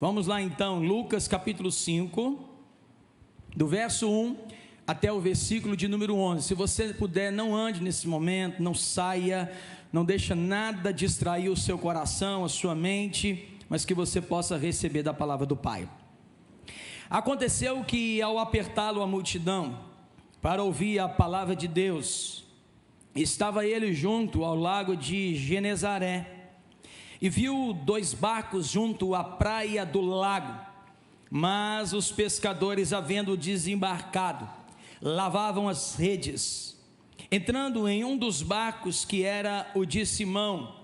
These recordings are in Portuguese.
Vamos lá então, Lucas capítulo 5, do verso 1 até o versículo de número 11. Se você puder, não ande nesse momento, não saia, não deixa nada distrair o seu coração, a sua mente, mas que você possa receber da palavra do Pai. Aconteceu que ao apertá-lo a multidão para ouvir a palavra de Deus, estava ele junto ao lago de Genezaré, e viu 2 barcos junto à praia do lago, mas os pescadores, havendo desembarcado, lavavam as redes. Entrando em um dos barcos, que era o de Simão,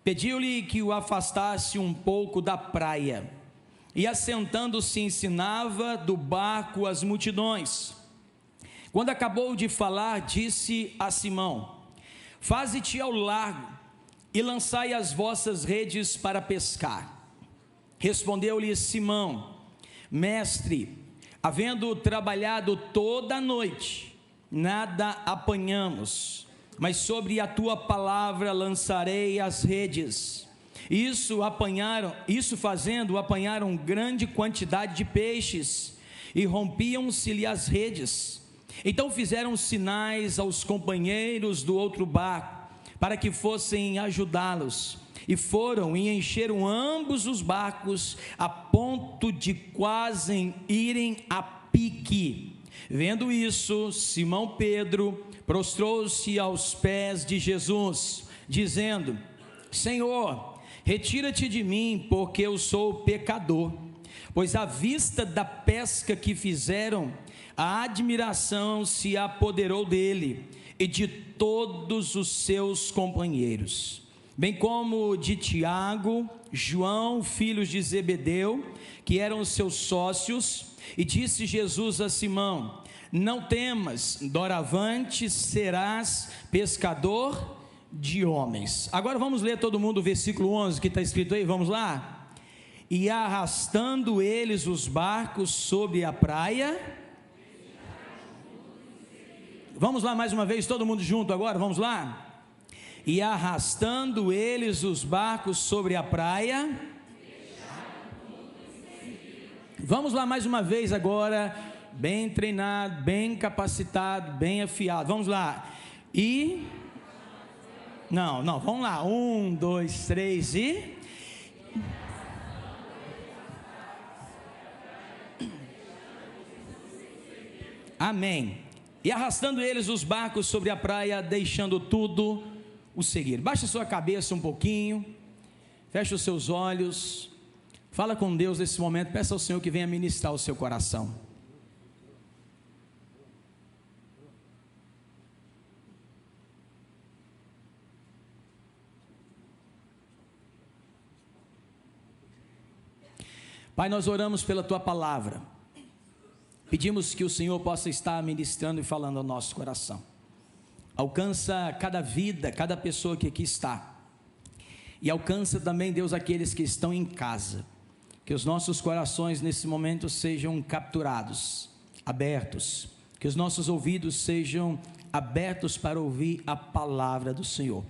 pediu-lhe que o afastasse um pouco da praia, e assentando-se ensinava do barco as multidões. Quando acabou de falar, disse a Simão: faze-te ao largo e lançai as vossas redes para pescar. Respondeu-lhe Simão: mestre, havendo trabalhado toda a noite, nada apanhamos, mas sobre a tua palavra lançarei as redes. Isso fazendo, apanharam grande quantidade de peixes, e rompiam-se-lhe as redes. Então fizeram sinais aos companheiros do outro barco, para que fossem ajudá-los, e foram e encheram ambos os barcos, a ponto de quase irem a pique. Vendo isso, Simão Pedro prostrou-se aos pés de Jesus, dizendo: Senhor, retira-te de mim, porque eu sou pecador. Pois à vista da pesca que fizeram, a admiração se apoderou dele e de todos os seus companheiros, bem como de Tiago, João, filhos de Zebedeu, que eram seus sócios. E disse Jesus a Simão: não temas, doravante serás pescador de homens. Agora vamos ler todo mundo o versículo 11 que está escrito aí, vamos lá. E arrastando eles os barcos sobre a praia. Vamos lá mais uma vez, todo mundo junto agora, vamos lá. E arrastando eles os barcos sobre a praia. Vamos lá mais uma vez agora, bem treinado, bem capacitado, bem afiado. Vamos lá. E não, vamos lá. 1, 2, 3 e amém. E arrastando eles os barcos sobre a praia, deixando tudo, o seguir. Baixa sua cabeça um pouquinho, fecha os seus olhos, fala com Deus nesse momento, peça ao Senhor que venha ministrar o seu coração. Pai, nós oramos pela Tua palavra. Pedimos que o Senhor possa estar ministrando e falando ao nosso coração. Alcança cada vida, cada pessoa que aqui está. E alcança também, Deus, aqueles que estão em casa. Que os nossos corações nesse momento sejam capturados, abertos. Que os nossos ouvidos sejam abertos para ouvir a palavra do Senhor.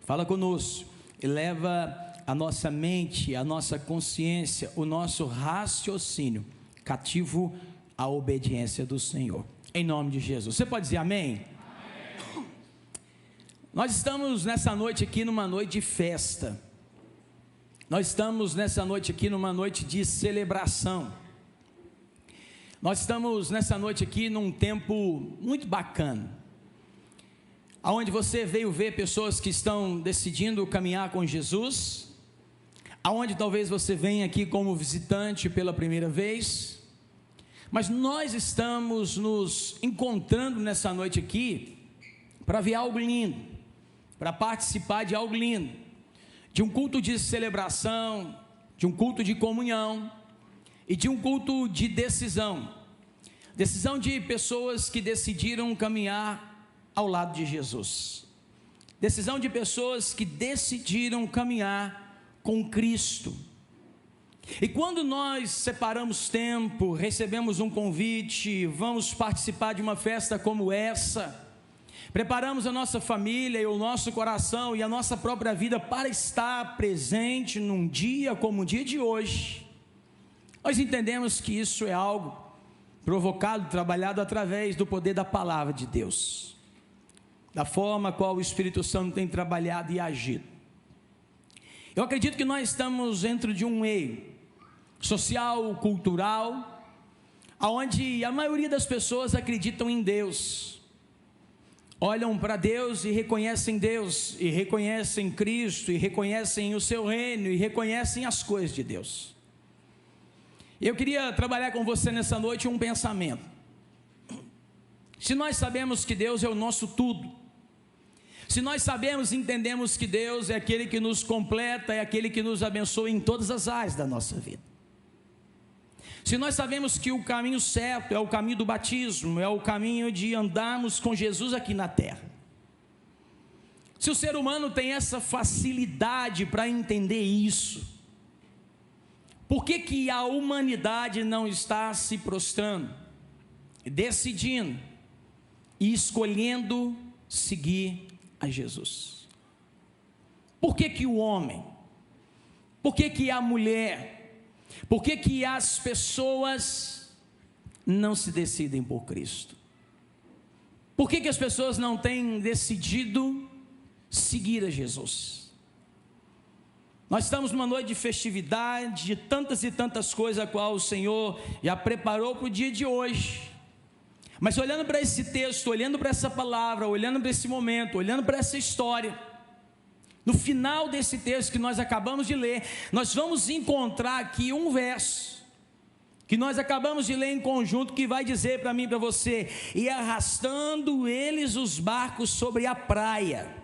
Fala conosco e leva a nossa mente, a nossa consciência, o nosso raciocínio cativo a obediência do Senhor, em nome de Jesus. Você pode dizer amém? Amém. Nós estamos nessa noite aqui numa noite de festa, nós estamos nessa noite aqui numa noite de celebração, nós estamos nessa noite aqui num tempo muito bacana, aonde você veio ver pessoas que estão decidindo caminhar com Jesus, aonde talvez você venha aqui como visitante pela primeira vez, mas nós estamos nos encontrando nessa noite aqui para ver algo lindo, para participar de algo lindo, de um culto de celebração, de um culto de comunhão e de um culto de decisão de pessoas que decidiram caminhar ao lado de Jesus, decisão de pessoas que decidiram caminhar com Cristo. E quando nós separamos tempo, recebemos um convite, vamos participar de uma festa como essa, preparamos a nossa família e o nosso coração e a nossa própria vida para estar presente num dia como o dia de hoje, Nós entendemos que isso é algo provocado, trabalhado através do poder da palavra de Deus, da forma qual o Espírito Santo tem trabalhado e agido. Eu acredito que nós estamos dentro de um meio social, cultural, onde a maioria das pessoas acreditam em Deus, olham para Deus e reconhecem Deus, e reconhecem Cristo, e reconhecem o seu reino, e reconhecem as coisas de Deus. Eu queria trabalhar com você nessa noite um pensamento. Se nós sabemos que Deus é o nosso tudo, se nós sabemos e entendemos que Deus é aquele que nos completa, é aquele que nos abençoa em todas as áreas da nossa vida, se nós sabemos que o caminho certo é o caminho do batismo, é o caminho de andarmos com Jesus aqui na terra, se o ser humano tem essa facilidade para entender isso, por que a humanidade não está se prostrando, decidindo e escolhendo seguir a Jesus? Por que o homem, por que a mulher, por que as pessoas não se decidem por Cristo? Por que as pessoas não têm decidido seguir a Jesus? Nós estamos numa noite de festividade, de tantas e tantas coisas a qual o Senhor já preparou para o dia de hoje. Mas olhando para esse texto, olhando para essa palavra, olhando para esse momento, olhando para essa história, no final desse texto que nós acabamos de ler, nós vamos encontrar aqui um verso que nós acabamos de ler em conjunto, que vai dizer para mim e para você: e arrastando eles os barcos sobre a praia.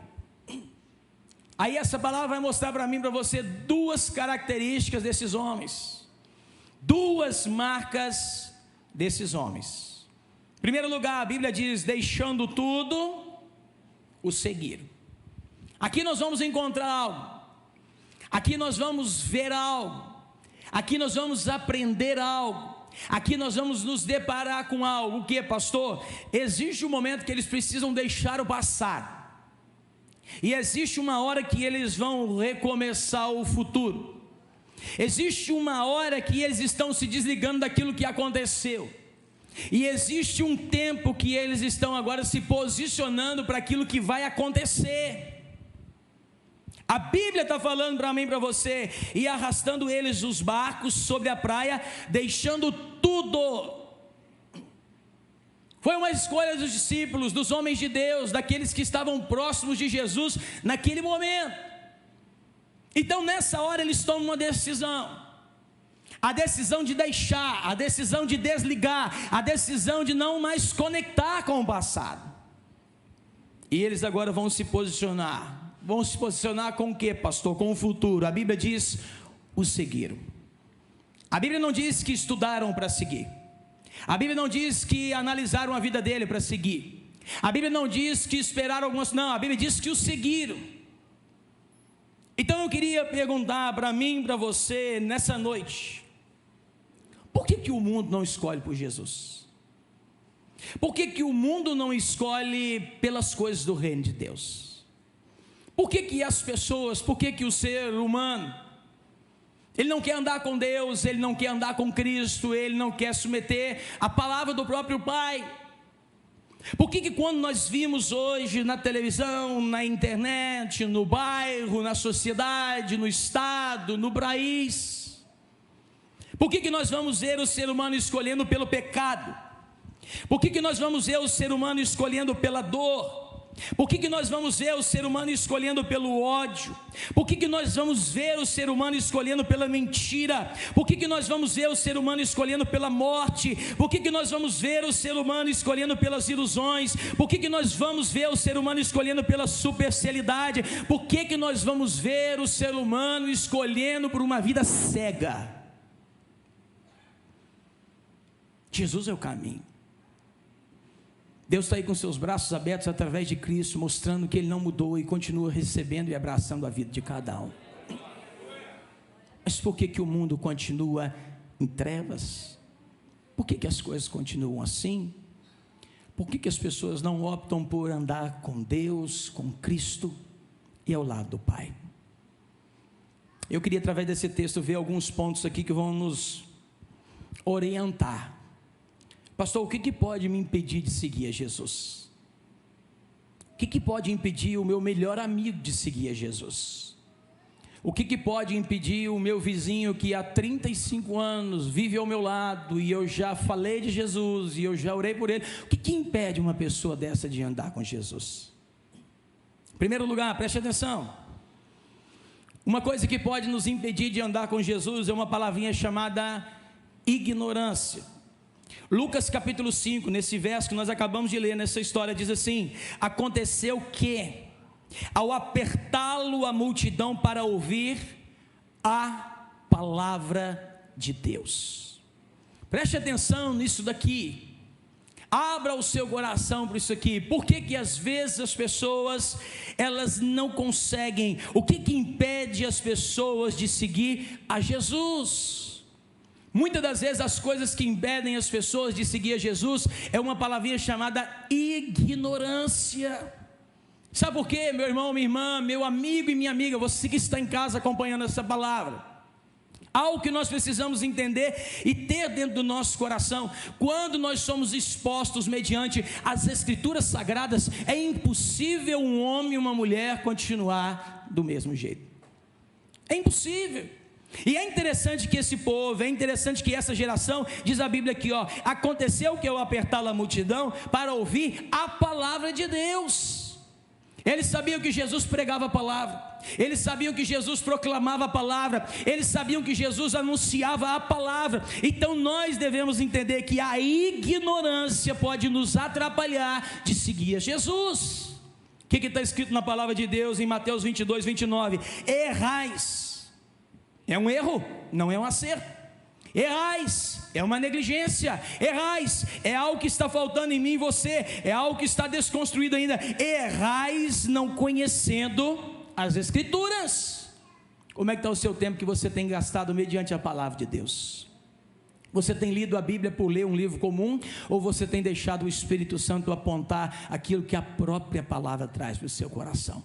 Aí essa palavra vai mostrar para mim e para você duas características desses homens, duas marcas desses homens. Em primeiro lugar, a Bíblia diz: deixando tudo, o seguiram. Aqui nós vamos encontrar algo, aqui nós vamos ver algo, aqui nós vamos aprender algo, aqui nós vamos nos deparar com algo. O que, pastor? Existe um momento que eles precisam deixar o passado, e existe uma hora que eles vão recomeçar o futuro. Existe uma hora que eles estão se desligando daquilo que aconteceu, e existe um tempo que eles estão agora se posicionando para aquilo que vai acontecer. A Bíblia está falando para mim e para você: e arrastando eles os barcos sobre a praia, deixando tudo. Foi uma escolha dos discípulos, dos homens de Deus, daqueles que estavam próximos de Jesus naquele momento. Então nessa hora eles tomam uma decisão, a decisão de deixar, a decisão de desligar, a decisão de não mais conectar com o passado. E eles agora vão se posicionar com o que, pastor? Com o futuro. A Bíblia diz: o seguiram. A Bíblia não diz que estudaram para seguir, a Bíblia não diz que analisaram a vida dele para seguir, a Bíblia não diz que esperaram algumas, não, a Bíblia diz que o seguiram. Então eu queria perguntar para mim e para você nessa noite: por que o mundo não escolhe por Jesus? Por que o mundo não escolhe pelas coisas do reino de Deus? Por que as pessoas, por que o ser humano, ele não quer andar com Deus, ele não quer andar com Cristo, ele não quer submeter a palavra do próprio Pai? Por que quando nós vimos hoje na televisão, na internet, no bairro, na sociedade, no estado, no país, por que nós vamos ver o ser humano escolhendo pelo pecado? Por que nós vamos ver o ser humano escolhendo pela dor? Por que nós vamos ver o ser humano escolhendo pelo ódio? Por que nós vamos ver o ser humano escolhendo pela mentira? Por que nós vamos ver o ser humano escolhendo pela morte? Por que nós vamos ver o ser humano escolhendo pelas ilusões? Por que nós vamos ver o ser humano escolhendo pela superficialidade? Por que nós vamos ver o ser humano escolhendo por uma vida cega? Jesus é o caminho. Deus está aí com seus braços abertos através de Cristo, mostrando que Ele não mudou e continua recebendo e abraçando a vida de cada um. Mas por que o mundo continua em trevas? Por que as coisas continuam assim? Por que as pessoas não optam por andar com Deus, com Cristo e ao lado do Pai? Eu queria, através desse texto, ver alguns pontos aqui que vão nos orientar. Pastor, o que pode me impedir de seguir a Jesus? O que pode impedir o meu melhor amigo de seguir a Jesus? O que pode impedir o meu vizinho que há 35 anos vive ao meu lado e eu já falei de Jesus e eu já orei por ele? O que impede uma pessoa dessa de andar com Jesus? Em primeiro lugar, preste atenção. Uma coisa que pode nos impedir de andar com Jesus é uma palavrinha chamada ignorância. Lucas capítulo 5, nesse verso que nós acabamos de ler, nessa história, diz assim: aconteceu que, ao apertá-lo a multidão para ouvir a palavra de Deus. Preste atenção nisso daqui, abra o seu coração para isso aqui. Por que às vezes as pessoas, elas não conseguem? O que impede as pessoas de seguir a Jesus? Muitas das vezes as coisas que impedem as pessoas de seguir a Jesus é uma palavrinha chamada ignorância. Sabe por quê, meu irmão, minha irmã, meu amigo e minha amiga, você que está em casa acompanhando essa palavra? Algo que nós precisamos entender e ter dentro do nosso coração: quando nós somos expostos mediante as Escrituras Sagradas, é impossível um homem e uma mulher continuar do mesmo jeito. É impossível. E é interessante que esse povo, é interessante que essa geração, diz a Bíblia aqui, aconteceu que eu apertá-la a multidão para ouvir a palavra de Deus. Eles sabiam que Jesus pregava a palavra, eles sabiam que Jesus proclamava a palavra, eles sabiam que Jesus anunciava a palavra. Então nós devemos entender que a ignorância pode nos atrapalhar de seguir a Jesus. O que está escrito na palavra de Deus em Mateus 22, 29? Errais. É um erro, não é um acerto. Errais, é uma negligência. Errais, é algo que está faltando em mim e você, é algo que está desconstruído ainda. Errais não conhecendo as Escrituras. Como é que está o seu tempo que você tem gastado mediante a palavra de Deus? Você tem lido a Bíblia por ler um livro comum, ou você tem deixado o Espírito Santo apontar aquilo que a própria palavra traz para o seu coração?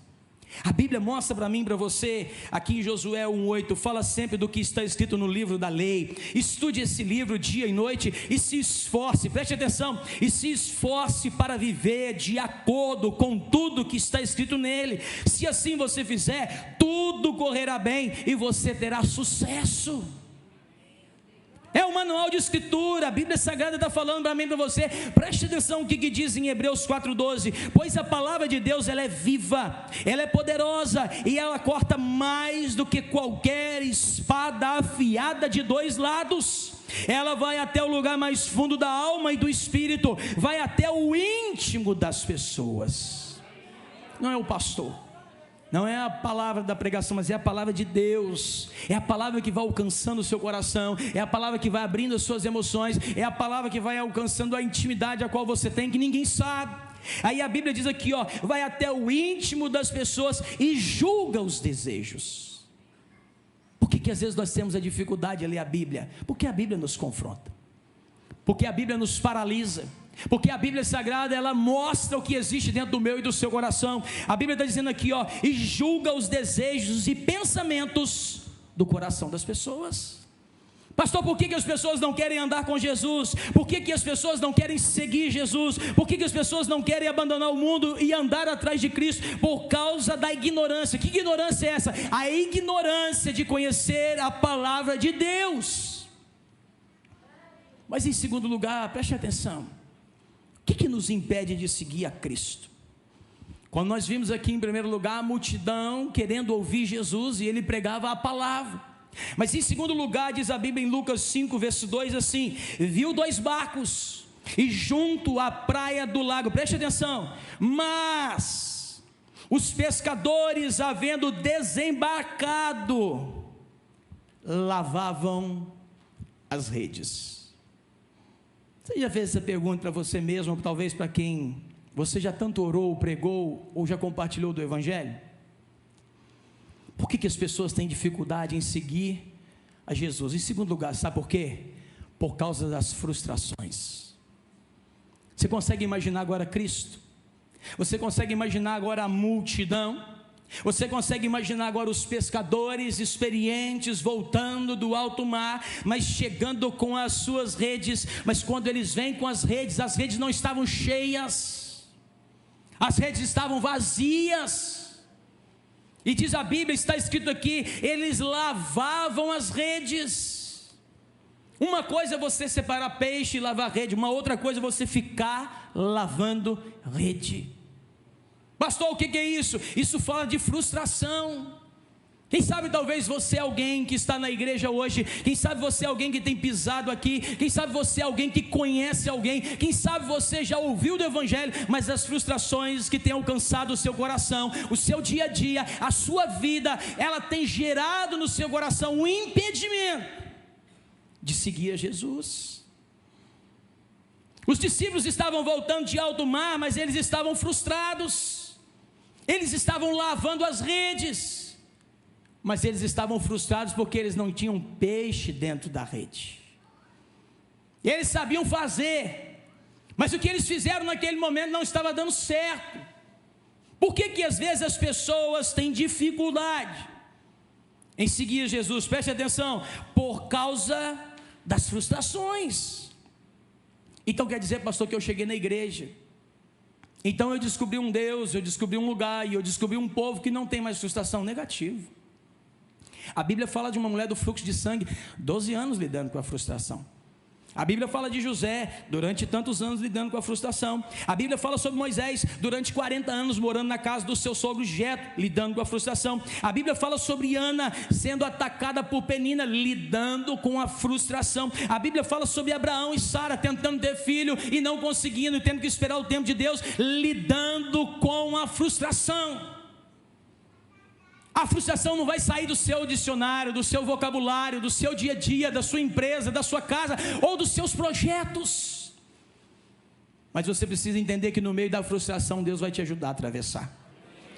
A Bíblia mostra para mim e para você, aqui em Josué 1,8, fala sempre do que está escrito no livro da lei. Estude esse livro dia e noite e se esforce, preste atenção, e se esforce para viver de acordo com tudo que está escrito nele. Se assim você fizer, tudo correrá bem e você terá sucesso. É um manual de escritura, a Bíblia Sagrada está falando para mim e para você. Preste atenção o que diz em Hebreus 4,12: pois a palavra de Deus, ela é viva, ela é poderosa, e ela corta mais do que qualquer espada afiada de dois lados. Ela vai até o lugar mais fundo da alma e do espírito, vai até o íntimo das pessoas. Não é o pastor, não é a palavra da pregação, mas é a palavra de Deus. É a palavra que vai alcançando o seu coração, é a palavra que vai abrindo as suas emoções, é a palavra que vai alcançando a intimidade a qual você tem, que ninguém sabe. Aí a Bíblia diz aqui, vai até o íntimo das pessoas e julga os desejos. Por que às vezes nós temos a dificuldade de ler a Bíblia? Porque a Bíblia nos confronta, porque a Bíblia nos paralisa, porque a Bíblia Sagrada, ela mostra o que existe dentro do meu e do seu coração. A Bíblia está dizendo aqui, e julga os desejos e pensamentos do coração das pessoas. Pastor, por que as pessoas não querem andar com Jesus? Por que as pessoas não querem seguir Jesus? Por que as pessoas não querem abandonar o mundo e andar atrás de Cristo? Por causa da ignorância. Que ignorância é essa? A ignorância de conhecer a palavra de Deus. Mas em segundo lugar, preste atenção, o que nos impede de seguir a Cristo? Quando nós vimos aqui em primeiro lugar a multidão querendo ouvir Jesus, e ele pregava a palavra. Mas em segundo lugar, diz a Bíblia em Lucas 5, verso 2 assim: viu 2 barcos, e junto à praia do lago, preste atenção, mas os pescadores, havendo desembarcado, lavavam as redes. Você já fez essa pergunta para você mesmo, ou talvez para quem você já tanto orou, pregou, ou já compartilhou do Evangelho? Por que as pessoas têm dificuldade em seguir a Jesus? Em segundo lugar, sabe por quê? Por causa das frustrações. Você consegue imaginar agora Cristo? Você consegue imaginar agora a multidão? Você consegue imaginar agora os pescadores experientes voltando do alto mar, mas chegando com as suas redes, mas quando eles vêm com as redes não estavam cheias, as redes estavam vazias, e diz a Bíblia, está escrito aqui, eles lavavam as redes. Uma coisa é você separar peixe e lavar rede, uma outra coisa é você ficar lavando rede. Pastor, o que é isso? Isso fala de frustração. Quem sabe talvez você é alguém que está na igreja hoje, quem sabe você é alguém que tem pisado aqui, quem sabe você é alguém que conhece alguém, quem sabe você já ouviu do evangelho, mas as frustrações que têm alcançado o seu coração, o seu dia a dia, a sua vida, ela tem gerado no seu coração um impedimento de seguir a Jesus. Os discípulos estavam voltando de alto mar, mas eles estavam frustrados. Eles estavam lavando as redes, mas eles estavam frustrados porque eles não tinham peixe dentro da rede. Eles sabiam fazer, mas o que eles fizeram naquele momento não estava dando certo. Por que às vezes as pessoas têm dificuldade em seguir Jesus? Preste atenção, por causa das frustrações. Então quer dizer, pastor, que eu cheguei na igreja, então eu descobri um Deus, eu descobri um lugar, e eu descobri um povo que não tem mais frustração. Negativo. A Bíblia fala de uma mulher do fluxo de sangue, 12 anos lidando com a frustração. A Bíblia fala de José, durante tantos anos lidando com a frustração. A Bíblia fala sobre Moisés, durante 40 anos morando na casa do seu sogro Jetro, lidando com a frustração. A Bíblia fala sobre Ana, sendo atacada por Penina, lidando com a frustração. A Bíblia fala sobre Abraão e Sara, tentando ter filho e não conseguindo, tendo que esperar o tempo de Deus, lidando com a frustração. A frustração não vai sair do seu dicionário, do seu vocabulário, do seu dia a dia, da sua empresa, da sua casa ou dos seus projetos. Mas você precisa entender que no meio da frustração Deus vai te ajudar a atravessar.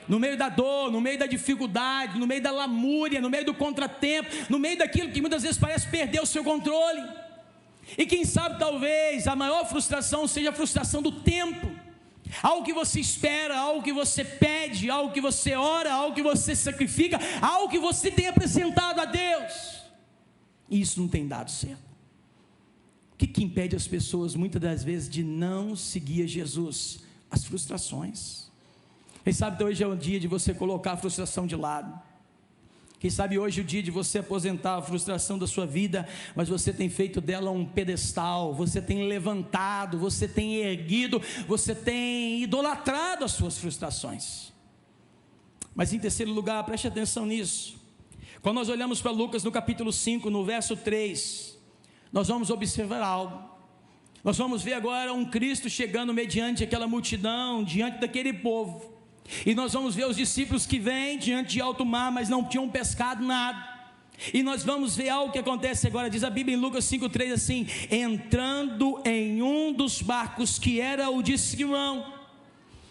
No meio da dor, no meio da dificuldade, no meio da lamúria, no meio do contratempo, no meio daquilo que muitas vezes parece perder o seu controle. E quem sabe talvez a maior frustração seja a frustração do tempo. Algo que você espera, algo que você pede, algo que você ora, algo que você sacrifica, algo que você tem apresentado a Deus, e isso não tem dado certo. O que impede as pessoas muitas das vezes de não seguir a Jesus? As frustrações. Quem sabe hoje é o dia de você colocar a frustração de lado. Quem sabe hoje é o dia de você aposentar a frustração da sua vida, mas você tem feito dela um pedestal, você tem levantado, você tem erguido, você tem idolatrado as suas frustrações. Mas em terceiro lugar, preste atenção nisso, quando nós olhamos para Lucas no capítulo 5, no verso 3, nós vamos observar algo. Nós vamos ver agora um Cristo chegando mediante aquela multidão, diante daquele povo. E nós vamos ver os discípulos que vêm diante de alto mar, mas não tinham pescado nada. E nós vamos ver algo que acontece agora. Diz a Bíblia em Lucas 5,3 assim: entrando em um dos barcos, que era o de Simão,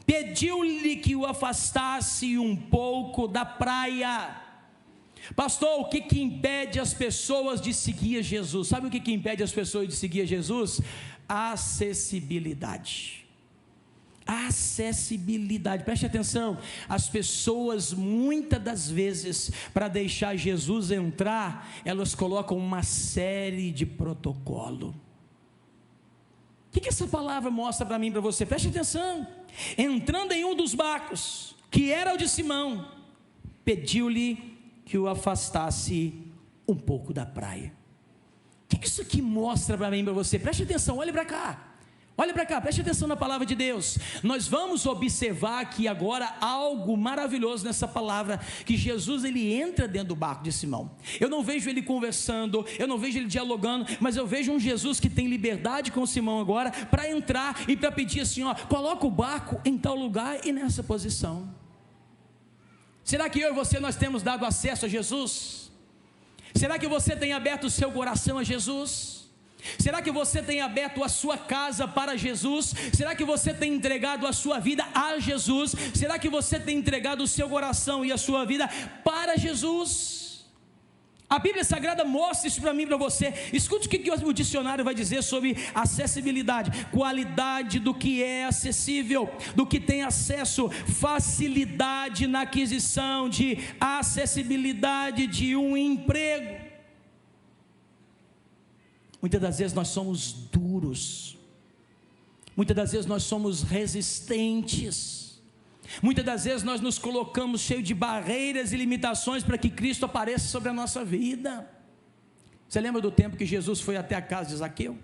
pediu-lhe que o afastasse um pouco da praia. Pastor, o que impede as pessoas de seguir a Jesus? Sabe o que impede as pessoas de seguir a Jesus? Acessibilidade. Acessibilidade, preste atenção. As pessoas muitas das vezes, para deixar Jesus entrar, elas colocam uma série de protocolo. O que essa palavra mostra para mim e para você? Preste atenção. Entrando em um dos barcos, que era o de Simão, pediu-lhe que o afastasse um pouco da praia. O que isso aqui mostra para mim e para você? Preste atenção, olhe para cá. Olha para cá, preste atenção na palavra de Deus. Nós vamos observar aqui agora algo maravilhoso nessa palavra, que Jesus ele entra dentro do barco de Simão. Eu não vejo ele conversando, eu não vejo ele dialogando, mas eu vejo um Jesus que tem liberdade com Simão agora, para entrar e para pedir assim, ó, coloca o barco em tal lugar e nessa posição. Será que eu e você nós temos dado acesso a Jesus? Será que você tem aberto o seu coração a Jesus? Será que você tem aberto a sua casa para Jesus? Será que você tem entregado a sua vida a Jesus? Será que você tem entregado o seu coração e a sua vida para Jesus? A Bíblia Sagrada mostra isso para mim e para você. Escute o que o dicionário vai dizer sobre acessibilidade: qualidade do que é acessível, do que tem acesso, facilidade na aquisição, de acessibilidade de um emprego. Muitas das vezes nós somos duros, muitas das vezes nós somos resistentes, muitas das vezes nós nos colocamos cheios de barreiras e limitações para que Cristo apareça sobre a nossa vida. Você lembra do tempo que Jesus foi até a casa de Zaqueu?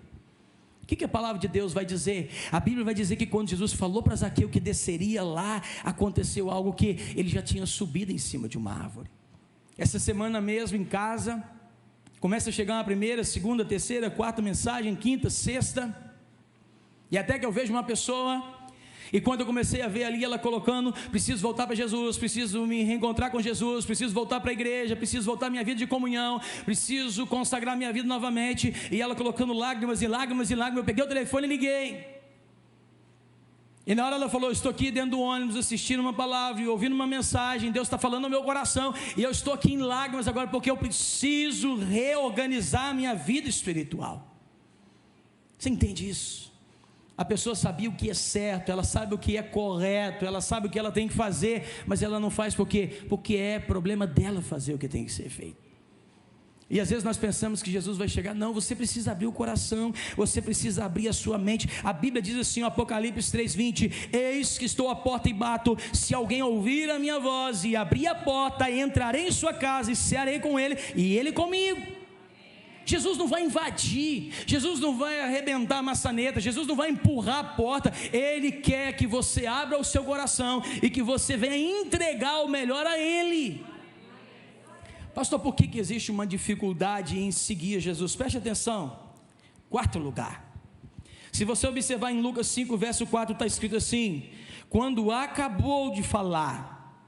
O que a palavra de Deus vai dizer? A Bíblia vai dizer que quando Jesus falou para Zaqueu que desceria lá, aconteceu algo, que ele já tinha subido em cima de uma árvore. Essa semana mesmo em casa, começa a chegar uma primeira, segunda, terceira, quarta mensagem, quinta, sexta, e até que eu vejo uma pessoa, e quando eu comecei a ver ali ela colocando: preciso voltar para Jesus, preciso me reencontrar com Jesus, preciso voltar para a igreja, preciso voltar à minha vida de comunhão, preciso consagrar minha vida novamente, e ela colocando lágrimas e lágrimas e lágrimas. Eu peguei o telefone e liguei, e na hora ela falou: estou aqui dentro do ônibus assistindo uma palavra e ouvindo uma mensagem, Deus está falando no meu coração, e eu estou aqui em lágrimas agora porque eu preciso reorganizar a minha vida espiritual. Você entende isso? A pessoa sabia o que é certo, ela sabe o que é correto, ela sabe o que ela tem que fazer, mas ela não faz porque é problema dela fazer o que tem que ser feito. E às vezes nós pensamos que Jesus vai chegar. Não, você precisa abrir o coração, você precisa abrir a sua mente. A Bíblia diz assim, Apocalipse 3:20: eis que estou à porta e bato, se alguém ouvir a minha voz e abrir a porta, entrarei em sua casa e cearei com ele e ele comigo. Jesus não vai invadir, Jesus não vai arrebentar a maçaneta, Jesus não vai empurrar a porta. Ele quer que você abra o seu coração e que você venha entregar o melhor a Ele. Pastor, por que existe uma dificuldade em seguir Jesus? Preste atenção. Quarto lugar, se você observar em Lucas 5 verso 4, está escrito assim: quando acabou de falar,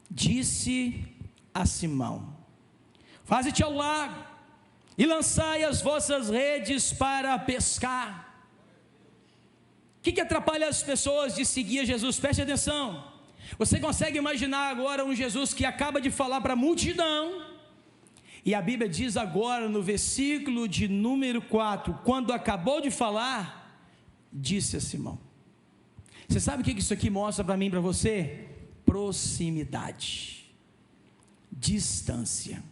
disse a Simão: faze-te ao largo e lançai as vossas redes para pescar. O que atrapalha as pessoas de seguir a Jesus? Preste atenção. Você consegue imaginar agora um Jesus que acaba de falar para a multidão, e a Bíblia diz agora no versículo de número 4, quando acabou de falar, disse a Simão. Você sabe o que isso aqui mostra para mim e para você? Proximidade, distância.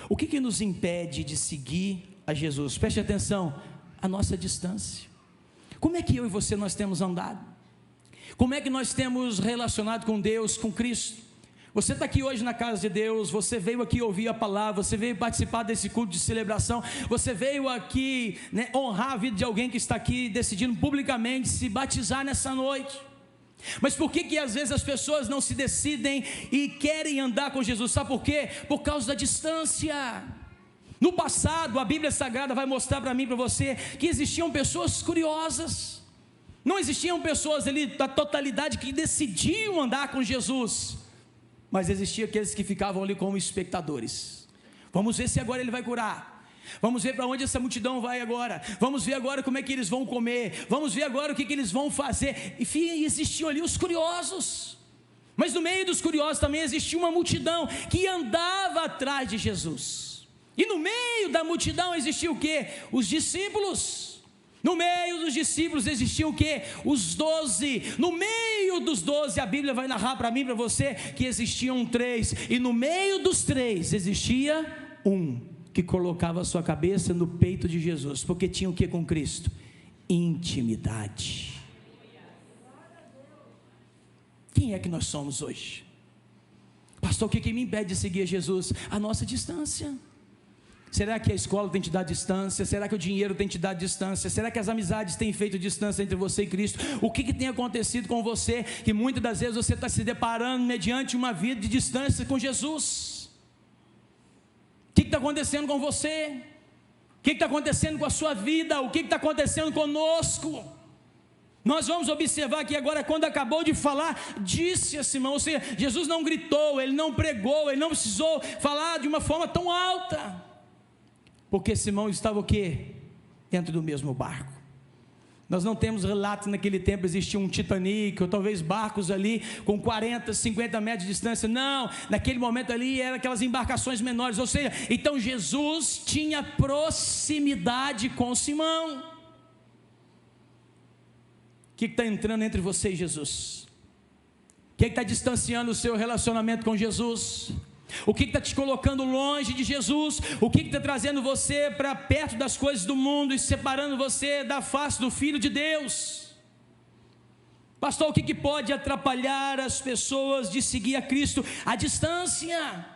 O que nos impede de seguir a Jesus? Preste atenção, a nossa distância. Como é que eu e você nós temos andado? Como é que nós temos relacionado com Deus, com Cristo? Você está aqui hoje na casa de Deus, você veio aqui ouvir a palavra, você veio participar desse culto de celebração, você veio aqui, honrar a vida de alguém que está aqui decidindo publicamente se batizar nessa noite. Mas por que às vezes as pessoas não se decidem e querem andar com Jesus? Sabe por quê? Por causa da distância. No passado, a Bíblia Sagrada vai mostrar para mim e para você que existiam pessoas curiosas. Não existiam pessoas ali da totalidade que decidiam andar com Jesus, mas existiam aqueles que ficavam ali como espectadores. Vamos ver se agora ele vai curar. Vamos ver para onde essa multidão vai agora. Vamos ver agora como é que eles vão comer. Vamos ver agora o que eles vão fazer. Enfim, existiam ali os curiosos. Mas no meio dos curiosos também existia uma multidão que andava atrás de Jesus. E no meio da multidão existia o quê? Os discípulos. No meio dos discípulos existiam o quê? Os 12. No meio dos 12, a Bíblia vai narrar para mim e para você que existiam 3. E no meio dos 3 existia um que colocava a sua cabeça no peito de Jesus, porque tinha o que com Cristo? Intimidade. Quem é que nós somos hoje? Pastor, o que me impede de seguir Jesus? A nossa distância. Será que a escola tem te dado distância? Será que o dinheiro tem te dado distância? Será que as amizades têm feito distância entre você e Cristo? O que tem acontecido com você, que muitas das vezes você está se deparando mediante uma vida de distância com Jesus? O que está acontecendo com você? O que está acontecendo com a sua vida? O que está acontecendo conosco? Nós vamos observar aqui agora, quando acabou de falar, disse a Simão. Ou seja, Jesus não gritou, ele não pregou, ele não precisou falar de uma forma tão alta, porque Simão estava o quê? Dentro do mesmo barco. Nós não temos relato naquele tempo existia um Titanic, ou talvez barcos ali com 40, 50 metros de distância. Não, naquele momento ali eram aquelas embarcações menores. Ou seja, então Jesus tinha proximidade com Simão. O que está entrando entre você e Jesus? O que está distanciando o seu relacionamento com Jesus? O que está te colocando longe de Jesus? O que está trazendo você para perto das coisas do mundo e separando você da face do Filho de Deus? Pastor, o que pode atrapalhar as pessoas de seguir a Cristo? A distância.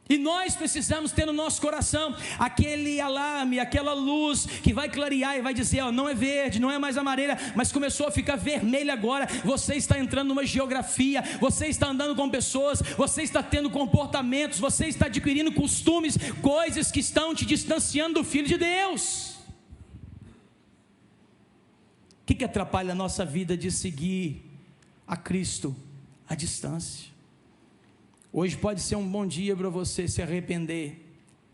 E nós precisamos ter no nosso coração aquele alarme, aquela luz que vai clarear e vai dizer, ó, não é verde, não é mais amarela, mas começou a ficar vermelha agora. Você está entrando numa geografia, você está andando com pessoas, você está tendo comportamentos, você está adquirindo costumes, coisas que estão te distanciando do Filho de Deus. O que atrapalha a nossa vida de seguir a Cristo? A distância. Hoje pode ser um bom dia para você se arrepender,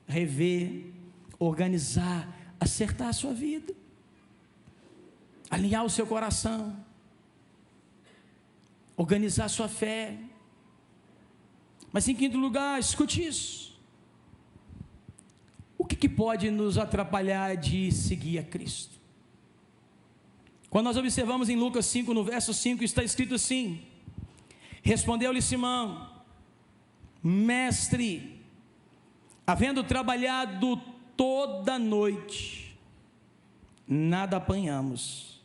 rever, organizar, acertar a sua vida, alinhar o seu coração, organizar a sua fé. Mas em quinto lugar, escute isso. O que pode nos atrapalhar de seguir a Cristo? Quando nós observamos em Lucas 5, no verso 5, está escrito assim: respondeu-lhe Simão: Mestre, havendo trabalhado toda a noite, nada apanhamos,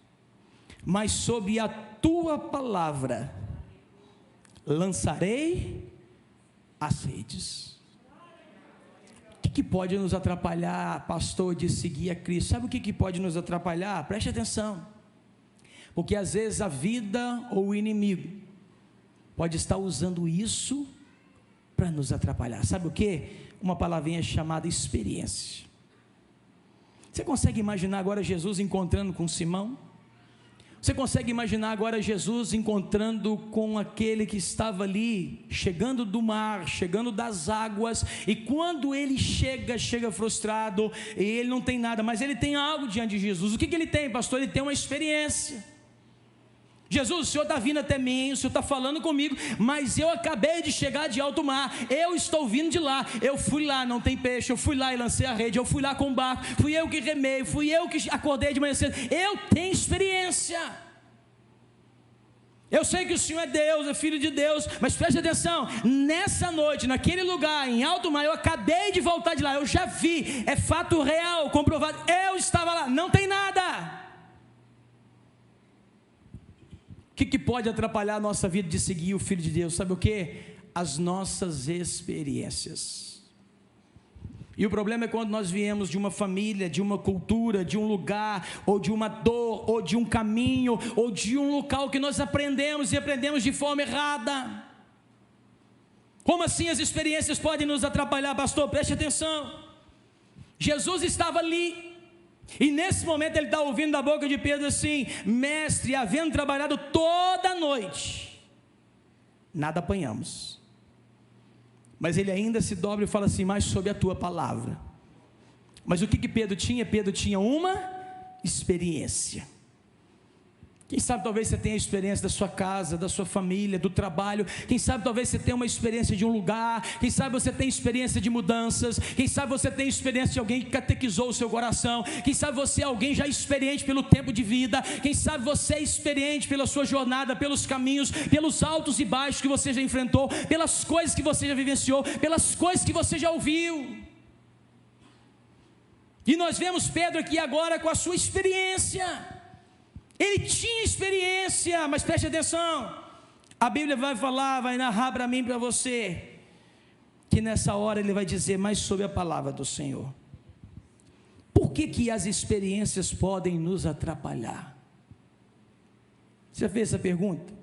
mas sob a tua palavra lançarei as redes. O que pode nos atrapalhar, pastor, de seguir a Cristo? Sabe o que pode nos atrapalhar? Preste atenção, porque às vezes a vida ou o inimigo pode estar usando isso para nos atrapalhar. Sabe o que? Uma palavrinha chamada experiência. Você consegue imaginar agora Jesus encontrando com Simão? Você consegue imaginar agora Jesus encontrando com aquele que estava ali, chegando do mar, chegando das águas, e quando ele chega frustrado, e ele não tem nada, mas ele tem algo diante de Jesus. O que ele tem, pastor? Ele tem uma experiência. Jesus, o Senhor está vindo até mim, o Senhor está falando comigo, mas eu acabei de chegar de alto mar, eu estou vindo de lá, eu fui lá, não tem peixe, eu fui lá e lancei a rede, eu fui lá com o barco, fui eu que remei, fui eu que acordei de manhã cedo, eu tenho experiência. Eu sei que o Senhor é Deus, é Filho de Deus, mas preste atenção, nessa noite, naquele lugar, em alto mar, eu acabei de voltar de lá, eu já vi, é fato real, comprovado, eu estava lá, não tem nada. O que pode atrapalhar a nossa vida de seguir o Filho de Deus? Sabe o que? As nossas experiências. E o problema é quando nós viemos de uma família, de uma cultura, de um lugar, ou de uma dor, ou de um caminho, ou de um local que nós aprendemos e aprendemos de forma errada. Como assim as experiências podem nos atrapalhar, pastor? Preste atenção. Jesus estava ali, e nesse momento ele está ouvindo da boca de Pedro assim: mestre, havendo trabalhado toda a noite, nada apanhamos. Mas ele ainda se dobra e fala assim: mas sob a tua palavra. Mas o que Pedro tinha? Pedro tinha uma experiência. Quem sabe talvez você tenha a experiência da sua casa, da sua família, do trabalho. Quem sabe talvez você tenha uma experiência de um lugar. Quem sabe você tem experiência de mudanças. Quem sabe você tem experiência de alguém que catequizou o seu coração. Quem sabe você é alguém já experiente pelo tempo de vida. Quem sabe você é experiente pela sua jornada, pelos caminhos, pelos altos e baixos que você já enfrentou, pelas coisas que você já vivenciou, pelas coisas que você já ouviu. E nós vemos Pedro aqui agora com a sua experiência. Ele tinha experiência, mas preste atenção, a Bíblia vai falar, vai narrar para mim e para você, que nessa hora ele vai dizer: mas sob a palavra do Senhor. Por que as experiências podem nos atrapalhar? Você já fez essa pergunta?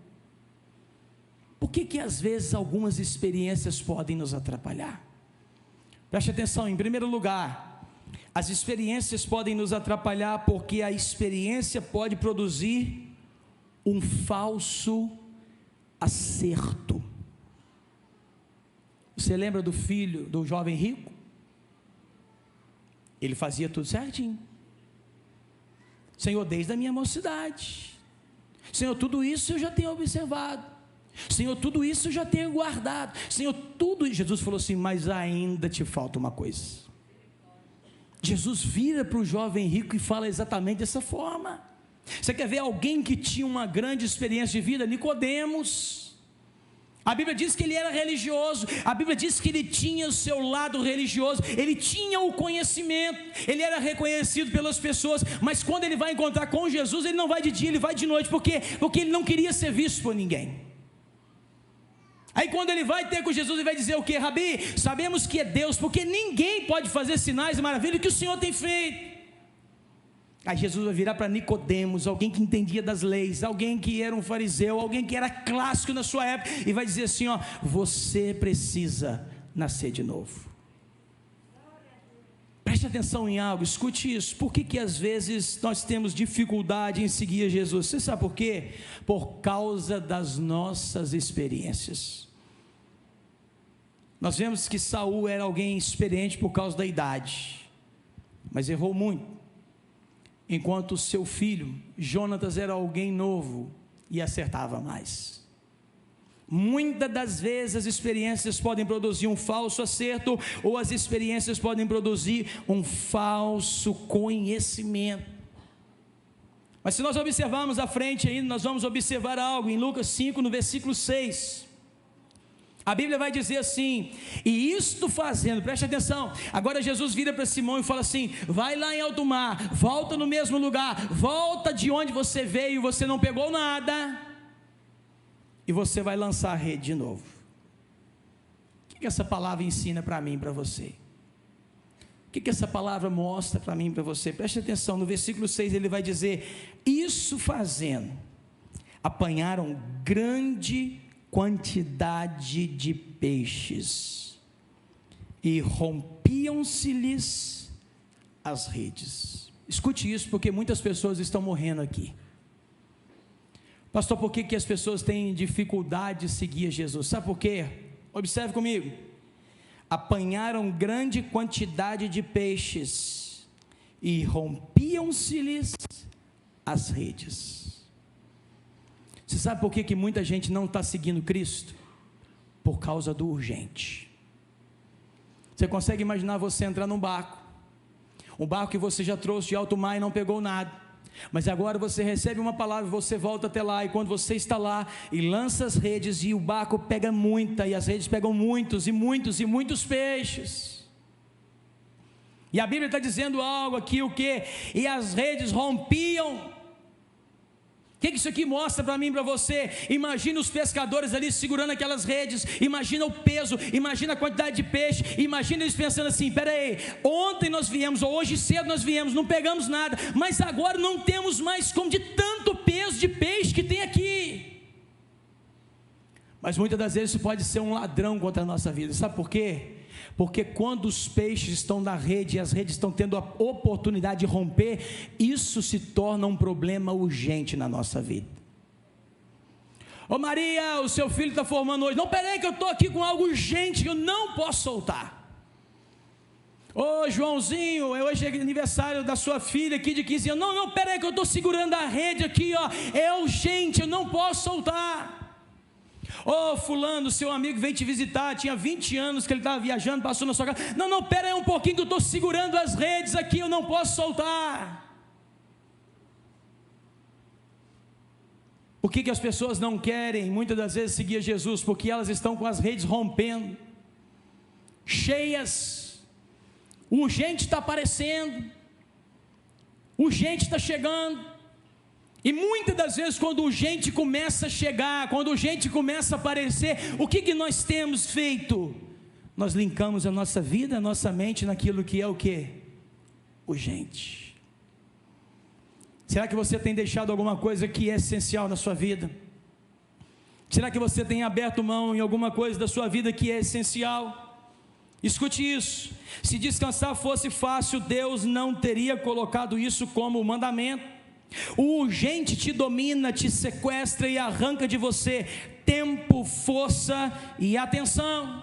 Por que às vezes algumas experiências podem nos atrapalhar? Preste atenção, em primeiro lugar, as experiências podem nos atrapalhar porque a experiência pode produzir um falso acerto. Você lembra do filho do jovem rico? Ele fazia tudo certinho, Senhor, desde a minha mocidade. Senhor, tudo isso eu já tenho observado. Senhor, tudo isso eu já tenho guardado. Senhor, tudo isso. Jesus falou assim, mas ainda te falta uma coisa. Jesus vira para o jovem rico e fala exatamente dessa forma. Você quer ver alguém que tinha uma grande experiência de vida? Nicodemos. A Bíblia diz que ele era religioso, a Bíblia diz que ele tinha o seu lado religioso, ele tinha o conhecimento, ele era reconhecido pelas pessoas, mas quando ele vai encontrar com Jesus, ele não vai de dia, ele vai de noite, porque ele não queria ser visto por ninguém. Aí quando ele vai ter com Jesus, ele vai dizer o que? Rabi, sabemos que é Deus, porque ninguém pode fazer sinais e maravilhas que o Senhor tem feito. Aí Jesus vai virar para Nicodemos, alguém que entendia das leis, alguém que era um fariseu, alguém que era clássico na sua época, e vai dizer assim, ó, você precisa nascer de novo. Preste atenção em algo, escute isso. Por que às vezes nós temos dificuldade em seguir a Jesus? Você sabe por quê? Por causa das nossas experiências. Nós vemos que Saul era alguém experiente por causa da idade, mas errou muito. Enquanto seu filho, Jonatas, era alguém novo e acertava mais. Muitas das vezes as experiências podem produzir um falso acerto, ou as experiências podem produzir um falso conhecimento. Mas se nós observarmos à frente ainda, nós vamos observar algo em Lucas 5, no versículo 6. A Bíblia vai dizer assim, e isto fazendo, preste atenção, agora Jesus vira para Simão e fala assim, vai lá em alto mar, volta no mesmo lugar, volta de onde você veio, você não pegou nada, e você vai lançar a rede de novo. O que essa palavra ensina para mim e para você? O que essa palavra mostra para mim e para você? Preste atenção, no versículo 6 ele vai dizer, isso fazendo, apanharam grande quantidade de peixes, e rompiam-se-lhes as redes. Escute isso, porque muitas pessoas estão morrendo aqui. Pastor, por que as pessoas têm dificuldade de seguir Jesus? Sabe por quê? Observe comigo. Apanharam grande quantidade de peixes, e rompiam-se-lhes as redes. Você sabe por que muita gente não está seguindo Cristo? Por causa do urgente. Você consegue imaginar você entrar num barco, um barco que você já trouxe de alto mar e não pegou nada, mas agora você recebe uma palavra, você volta até lá, e quando você está lá e lança as redes, e o barco pega muita, e as redes pegam muitos e muitos e muitos peixes, e a Bíblia está dizendo algo aqui, o que? E as redes rompiam. O que isso aqui mostra para mim e para você? Imagina os pescadores ali segurando aquelas redes, imagina o peso, imagina a quantidade de peixe, imagina eles pensando assim, peraí, ontem nós viemos, ou hoje cedo nós viemos, não pegamos nada, mas agora não temos mais como, de tanto peso de peixe que tem aqui. Mas muitas das vezes isso pode ser um ladrão contra a nossa vida, sabe por quê? Porque quando os peixes estão na rede, e as redes estão tendo a oportunidade de romper, isso se torna um problema urgente na nossa vida. Ô Maria, o seu filho está formando hoje. Não, peraí que eu estou aqui com algo urgente que eu não posso soltar. Ô Joãozinho, hoje é aniversário da sua filha aqui de 15 anos. Não, peraí que eu estou segurando a rede aqui, ó. É urgente, eu não posso soltar. Ô fulano, seu amigo veio te visitar, tinha 20 anos que ele estava viajando, passou na sua casa. Não, pera aí um pouquinho que eu estou segurando as redes aqui, eu não posso soltar. Por que as pessoas não querem muitas das vezes seguir Jesus? Porque elas estão com as redes rompendo, cheias, o urgente está aparecendo, o urgente está chegando. E muitas das vezes quando o urgente começa a chegar, quando o urgente começa a aparecer, o que nós temos feito? Nós linkamos a nossa vida, a nossa mente naquilo que é o que? Urgente. Será que você tem deixado alguma coisa que é essencial na sua vida? Será que você tem aberto mão em alguma coisa da sua vida que é essencial? Escute isso, se descansar fosse fácil, Deus não teria colocado isso como mandamento. O urgente te domina, te sequestra e arranca de você tempo, força e atenção.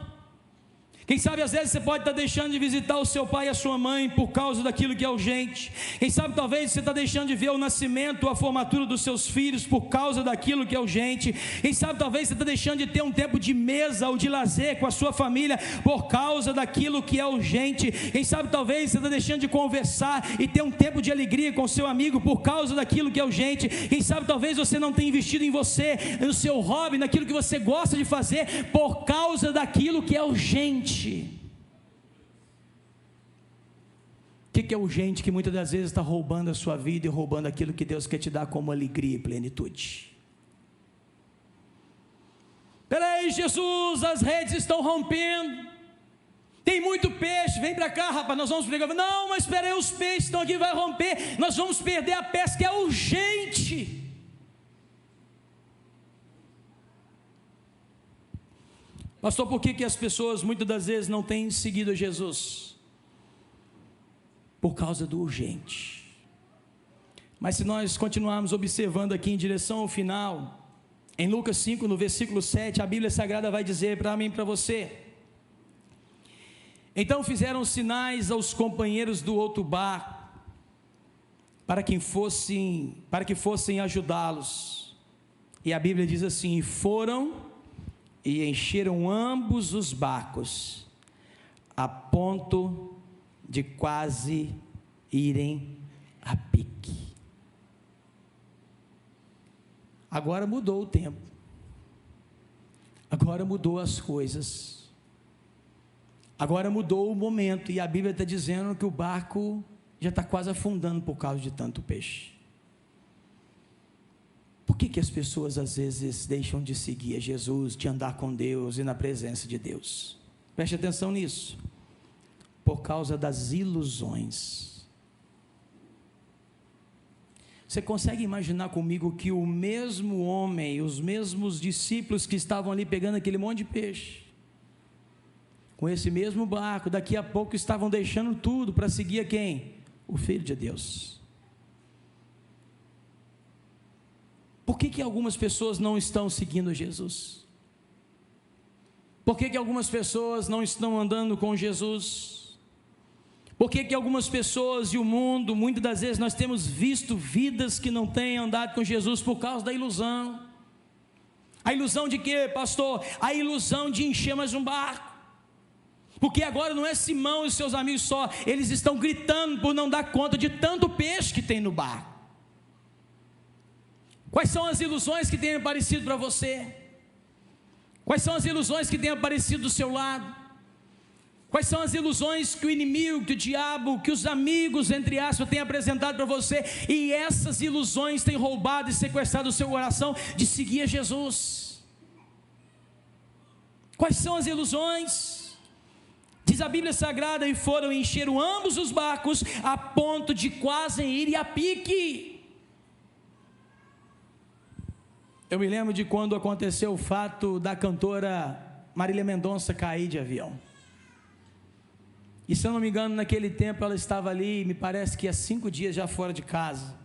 Quem sabe às vezes você pode estar deixando de visitar o seu pai e a sua mãe por causa daquilo que é urgente. Quem sabe talvez você está deixando de ver o nascimento, a formatura dos seus filhos por causa daquilo que é urgente. Quem sabe talvez você está deixando de ter um tempo de mesa ou de lazer com a sua família por causa daquilo que é urgente. Quem sabe talvez você está deixando de conversar e ter um tempo de alegria com o seu amigo por causa daquilo que é urgente. Quem sabe talvez você não tenha investido em você, no seu hobby, naquilo que você gosta de fazer por causa daquilo que é urgente. O que é urgente que muitas das vezes está roubando a sua vida e roubando aquilo que Deus quer te dar como alegria e plenitude? Peraí, Jesus, as redes estão rompendo, tem muito peixe, vem para cá, rapaz, nós vamos pregar. Não, mas espera aí, os peixes estão aqui, vai romper, nós vamos perder a pesca, é urgente. Pastor, por que as pessoas muitas das vezes não têm seguido a Jesus? Por causa do urgente. Mas se nós continuarmos observando aqui em direção ao final, em Lucas 5, no versículo 7, a Bíblia Sagrada vai dizer para mim e para você: então fizeram sinais aos companheiros do outro barco, para que fossem ajudá-los. E a Bíblia diz assim: foram e encheram ambos os barcos, a ponto de quase irem a pique. Agora mudou o tempo, agora mudou as coisas, agora mudou o momento, e a Bíblia está dizendo que o barco já está quase afundando por causa de tanto peixe. Por que as pessoas às vezes deixam de seguir a Jesus, de andar com Deus e na presença de Deus? Preste atenção nisso. Por causa das ilusões. Você consegue imaginar comigo que o mesmo homem, os mesmos discípulos que estavam ali pegando aquele monte de peixe, com esse mesmo barco, daqui a pouco estavam deixando tudo para seguir a quem? O Filho de Deus. Por que algumas pessoas não estão seguindo Jesus? Por que algumas pessoas não estão andando com Jesus? Por que algumas pessoas e o mundo, muitas das vezes nós temos visto vidas que não têm andado com Jesus por causa da ilusão. A ilusão de quê, pastor? A ilusão de encher mais um barco. Porque agora não é Simão e os seus amigos só, eles estão gritando por não dar conta de tanto peixe que tem no barco. Quais são as ilusões que têm aparecido para você? Quais são as ilusões que têm aparecido do seu lado? Quais são as ilusões que o inimigo, que o diabo, que os amigos, entre aspas, têm apresentado para você? E essas ilusões têm roubado e sequestrado o seu coração de seguir a Jesus. Quais são as ilusões? Diz a Bíblia Sagrada: e foram e encheram ambos os barcos, a ponto de quase irem a pique. Eu me lembro de quando aconteceu o fato da cantora Marília Mendonça cair de avião. E se eu não me engano, naquele tempo ela estava ali, me parece que há 5 dias já fora de casa,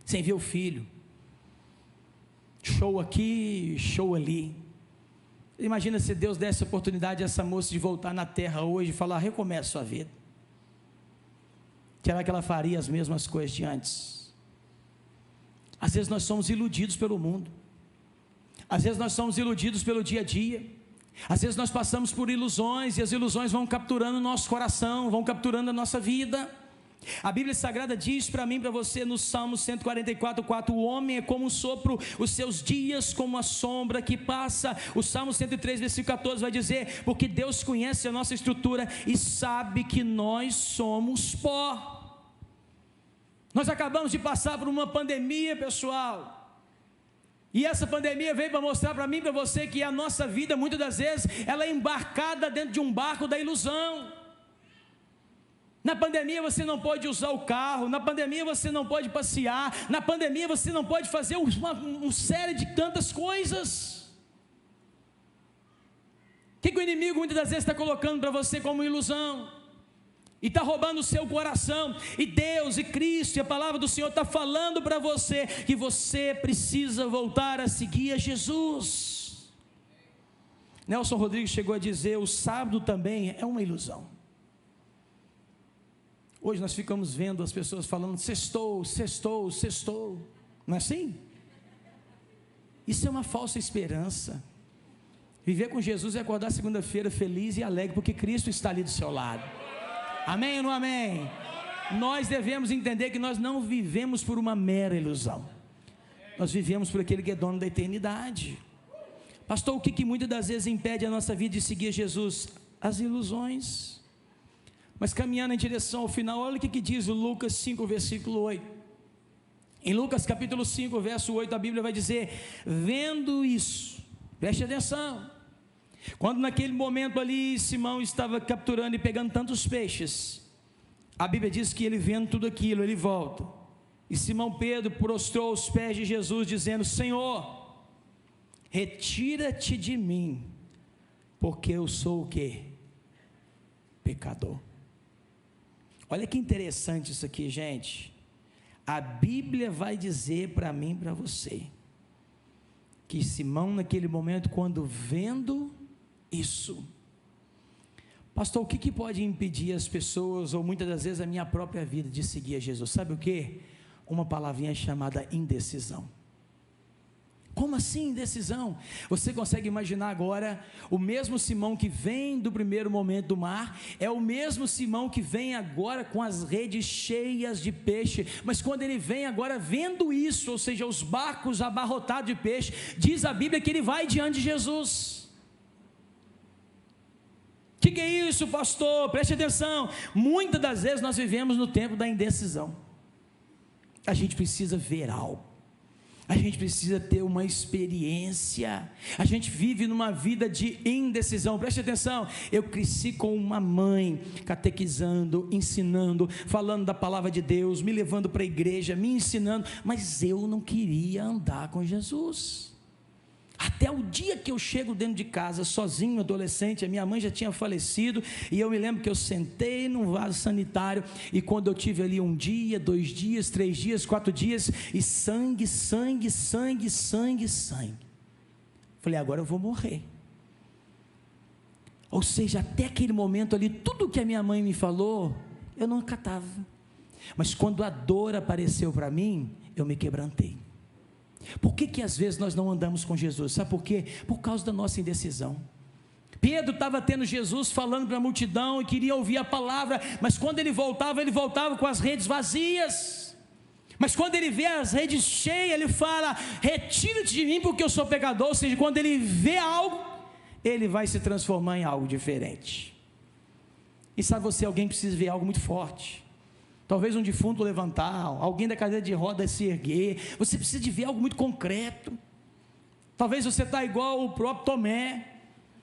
sem ver o filho. Show aqui, show ali. Imagina se Deus desse a oportunidade a essa moça de voltar na terra hoje e falar: recomeça a sua vida. Será que ela faria as mesmas coisas de antes? Às vezes nós somos iludidos pelo mundo, às vezes nós somos iludidos pelo dia a dia, às vezes nós passamos por ilusões, e as ilusões vão capturando o nosso coração, vão capturando a nossa vida. A Bíblia Sagrada diz para mim e para você no Salmo 144:4: o homem é como um sopro, os seus dias como a sombra que passa. O Salmo 103, versículo 14 vai dizer: porque Deus conhece a nossa estrutura e sabe que nós somos pó. Nós acabamos de passar por uma pandemia, pessoal, e essa pandemia veio para mostrar para mim e para você que a nossa vida, muitas das vezes, ela é embarcada dentro de um barco da ilusão. Na pandemia você não pode usar o carro, na pandemia você não pode passear, na pandemia você não pode fazer uma série de tantas coisas. O que o inimigo muitas das vezes está colocando para você como ilusão? E está roubando o seu coração. E Deus e Cristo e a palavra do Senhor está falando para você que você precisa voltar a seguir a Jesus. Nelson Rodrigues chegou a dizer: o sábado também é uma ilusão. Hoje nós ficamos vendo as pessoas falando: sextou, sextou, sextou. Não é assim? Isso é uma falsa esperança. Viver com Jesus é acordar segunda-feira feliz e alegre, porque Cristo está ali do seu lado. Amém ou não amém? Nós devemos entender que nós não vivemos por uma mera ilusão. Nós vivemos por aquele que é dono da eternidade. Pastor, o que muitas das vezes impede a nossa vida de seguir Jesus? As ilusões. Mas caminhando em direção ao final, olha o que diz o Lucas 5, versículo 8. Em Lucas capítulo 5, verso 8, a Bíblia vai dizer: vendo isso, preste atenção, quando naquele momento ali Simão estava capturando e pegando tantos peixes, a Bíblia diz que ele, vendo tudo aquilo, ele volta, e Simão Pedro prostrou aos pés de Jesus, dizendo: Senhor, retira-te de mim, porque eu sou o quê? Pecador. Olha que interessante isso aqui, gente. A Bíblia vai dizer para mim e para você, que Simão naquele momento, quando vendo isso, pastor, o que pode impedir as pessoas, ou muitas das vezes a minha própria vida, de seguir a Jesus? Sabe o que? Uma palavrinha chamada indecisão. Como assim indecisão? Você consegue imaginar agora, o mesmo Simão que vem do primeiro momento do mar, é o mesmo Simão que vem agora com as redes cheias de peixe, mas quando ele vem agora vendo isso, ou seja, os barcos abarrotados de peixe, diz a Bíblia que ele vai diante de Jesus. O que é isso, pastor? Preste atenção, muitas das vezes nós vivemos no tempo da indecisão. A gente precisa ver algo, a gente precisa ter uma experiência, a gente vive numa vida de indecisão. Preste atenção, eu cresci com uma mãe catequizando, ensinando, falando da palavra de Deus, me levando para a igreja, me ensinando, mas eu não queria andar com Jesus. Até o dia que eu chego dentro de casa, sozinho, adolescente, a minha mãe já tinha falecido, e eu me lembro que eu sentei num vaso sanitário, e quando eu tive ali 1 dia, 2 dias, 3 dias, 4 dias, e sangue, sangue, sangue, sangue, sangue, falei: agora eu vou morrer. Ou seja, até aquele momento ali, tudo que a minha mãe me falou, eu não acatava, mas quando a dor apareceu para mim, eu me quebrantei. Por que às vezes nós não andamos com Jesus? Sabe por quê? Por causa da nossa indecisão. Pedro estava tendo Jesus falando para a multidão e queria ouvir a palavra, mas quando ele voltava com as redes vazias. Mas quando ele vê as redes cheias, ele fala: retira-te de mim, porque eu sou pecador. Ou seja, quando ele vê algo, ele vai se transformar em algo diferente. E sabe, você, alguém precisa ver algo muito forte. Talvez um defunto levantar, alguém da cadeira de rodas se erguer. Você precisa de ver algo muito concreto. Talvez você está igual o próprio Tomé.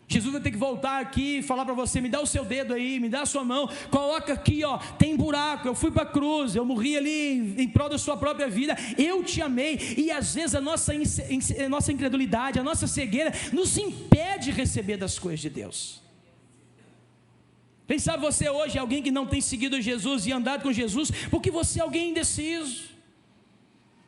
Jesus vai ter que voltar aqui e falar para você: me dá o seu dedo aí, me dá a sua mão, coloca aqui, ó, tem buraco, eu fui para a cruz, eu morri ali em prol da sua própria vida, eu te amei. E às vezes a nossa incredulidade, a nossa cegueira nos impede de receber das coisas de Deus. Quem sabe você hoje é alguém que não tem seguido Jesus e andado com Jesus, porque você é alguém indeciso,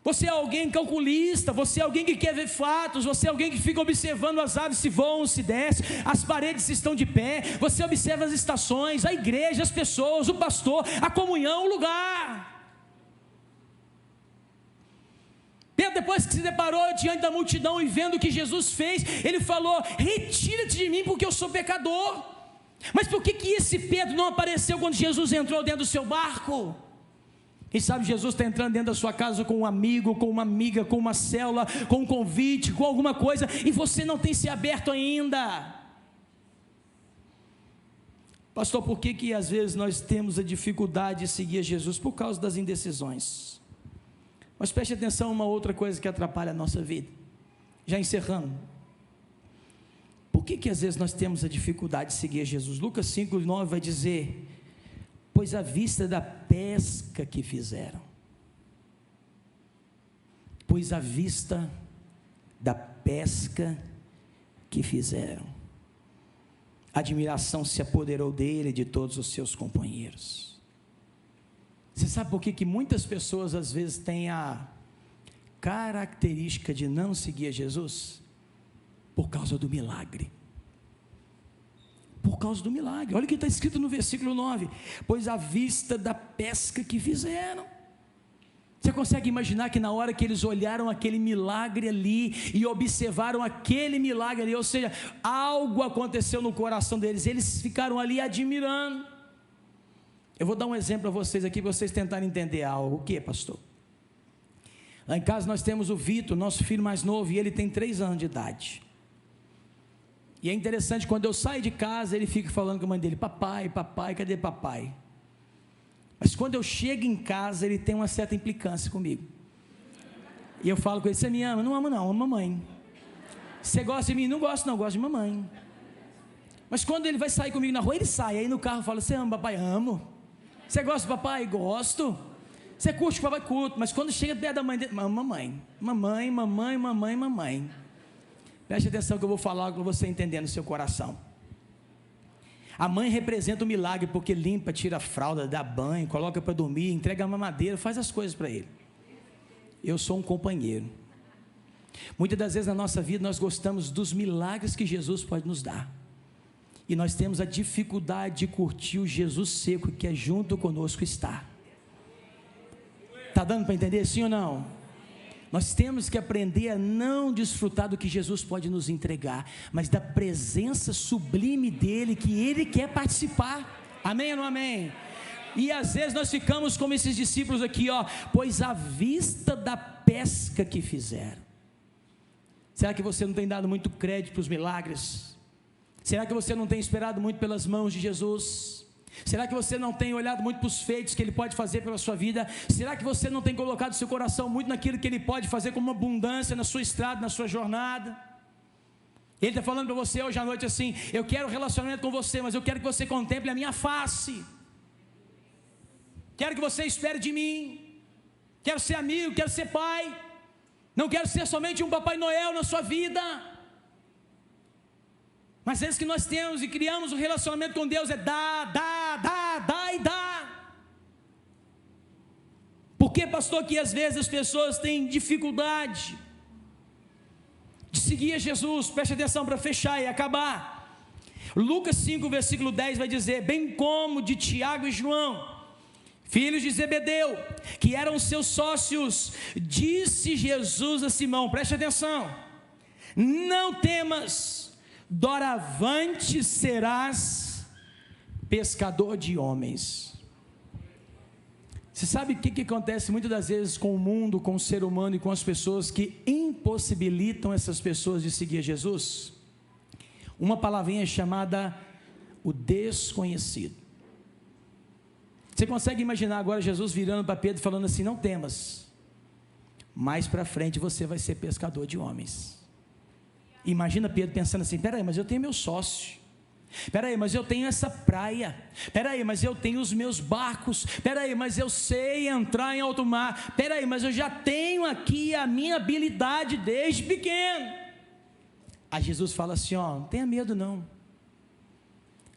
você é alguém calculista, você é alguém que quer ver fatos, você é alguém que fica observando as aves se voam, se descem, as paredes se estão de pé, você observa as estações, a igreja, as pessoas, o pastor, a comunhão, o lugar. Pedro, depois que se deparou diante da multidão e vendo o que Jesus fez, ele falou: retira-te de mim, porque eu sou pecador. Mas por que esse Pedro não apareceu quando Jesus entrou dentro do seu barco? Quem sabe Jesus está entrando dentro da sua casa com um amigo, com uma amiga, com uma célula, com um convite, com alguma coisa, e você não tem se aberto ainda. Pastor, por que às vezes nós temos a dificuldade de seguir a Jesus? Por causa das indecisões. Mas preste atenção a uma outra coisa que atrapalha a nossa vida. Já encerrando. Por que às vezes nós temos a dificuldade de seguir Jesus? Lucas 5:9 vai dizer: pois à vista da pesca que fizeram, pois à vista da pesca que fizeram, admiração se apoderou dele e de todos os seus companheiros. Você sabe por que muitas pessoas às vezes têm a característica de não seguir a Jesus? Por causa do milagre. Por causa do milagre. Olha o que está escrito no versículo 9: pois à vista da pesca que fizeram. Você consegue imaginar que na hora que eles olharam aquele milagre ali, e observaram aquele milagre ali, ou seja, algo aconteceu no coração deles, eles ficaram ali admirando. Eu vou dar um exemplo a vocês aqui, para vocês tentarem entender algo. O que, pastor? Lá em casa nós temos o Vitor, nosso filho mais novo, e ele tem 3 anos de idade. E é interessante, quando eu saio de casa, ele fica falando com a mãe dele: papai, papai, cadê papai? Mas quando eu chego em casa, ele tem uma certa implicância comigo. E eu falo com ele: você me ama? Não amo não, amo mamãe. Você gosta de mim? Não gosto não, gosto de mamãe. Mas quando ele vai sair comigo na rua, ele sai, aí no carro fala: você ama papai? Amo. Você gosta do papai? Gosto. Você curte o papai? Curto. Mas quando chega perto da mãe dele: mamãe, mamãe, mamãe, mamãe, mamãe. Preste atenção que eu vou falar para você entender no seu coração. A mãe representa o milagre, porque limpa, tira a fralda, dá banho, coloca para dormir, entrega a mamadeira, faz as coisas para ele. Eu sou um companheiro. Muitas das vezes na nossa vida nós gostamos dos milagres que Jesus pode nos dar, e nós temos a dificuldade de curtir o Jesus seco que é junto conosco está. Está dando para entender, sim ou não? Nós temos que aprender a não desfrutar do que Jesus pode nos entregar, mas da presença sublime dEle, que Ele quer participar. Amém ou não amém? E às vezes nós ficamos como esses discípulos aqui, ó, pois à vista da pesca que fizeram. Será que você não tem dado muito crédito para os milagres? Será que você não tem esperado muito pelas mãos de Jesus? Será que você não tem olhado muito para os feitos que Ele pode fazer pela sua vida? Será que você não tem colocado seu coração muito naquilo que Ele pode fazer como uma abundância na sua estrada, na sua jornada? Ele está falando para você hoje à noite assim: eu quero um relacionamento com você, mas eu quero que você contemple a minha face. Quero que você espere de mim. Quero ser amigo, quero ser pai. Não quero ser somente um Papai Noel na sua vida. Mas vezes que nós temos e criamos um relacionamento com Deus é dá e dá. Por que, pastor, que às vezes as pessoas têm dificuldade de seguir a Jesus? Preste atenção para fechar e acabar. Lucas 5, versículo 10 vai dizer: bem como de Tiago e João, filhos de Zebedeu, que eram seus sócios, disse Jesus a Simão, preste atenção: não temas, doravante serás pescador de homens. Você sabe o que acontece muitas das vezes com o mundo, com o ser humano e com as pessoas que impossibilitam essas pessoas de seguir Jesus? Uma palavrinha chamada o desconhecido. Você consegue imaginar agora Jesus virando para Pedro falando assim: não temas, mais para frente você vai ser pescador de homens. Imagina Pedro pensando assim: peraí, mas eu tenho meu sócio, peraí, mas eu tenho essa praia, peraí, mas eu tenho os meus barcos, peraí, mas eu sei entrar em alto mar, peraí, mas eu já tenho aqui a minha habilidade desde pequeno. Aí Jesus fala assim: ó, não tenha medo não,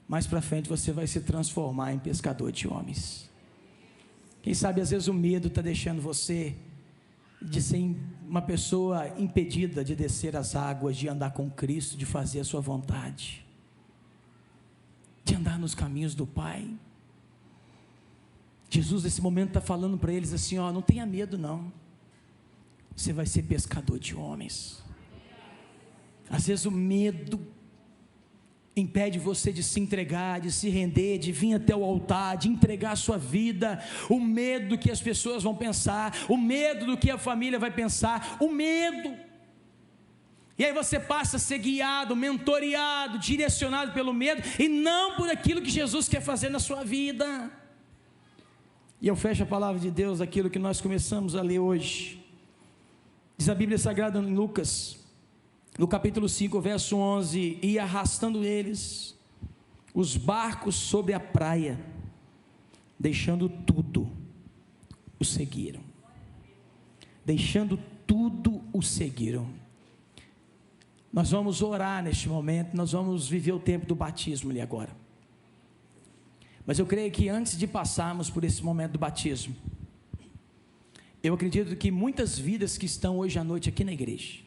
mais para frente você vai se transformar em pescador de homens. Quem sabe às vezes o medo está deixando você de ser uma pessoa impedida de descer as águas, de andar com Cristo, de fazer a sua vontade, de andar nos caminhos do Pai. Jesus nesse momento está falando para eles assim: ó, não tenha medo não, você vai ser pescador de homens. Às vezes o medo impede você de se entregar, de se render, de vir até o altar, de entregar a sua vida. O medo do que as pessoas vão pensar, o medo do que a família vai pensar, o medo. E aí você passa a ser guiado, mentoreado, direcionado pelo medo, e não por aquilo que Jesus quer fazer na sua vida. E eu fecho a palavra de Deus, aquilo que nós começamos a ler hoje. Diz a Bíblia Sagrada em Lucas, no capítulo 5, verso 11: e arrastando eles os barcos sobre a praia, deixando tudo, o seguiram. Deixando tudo, o seguiram. Nós vamos orar neste momento, nós vamos viver o tempo do batismo ali agora. Mas eu creio que antes de passarmos por esse momento do batismo, eu acredito que muitas vidas que estão hoje à noite aqui na igreja,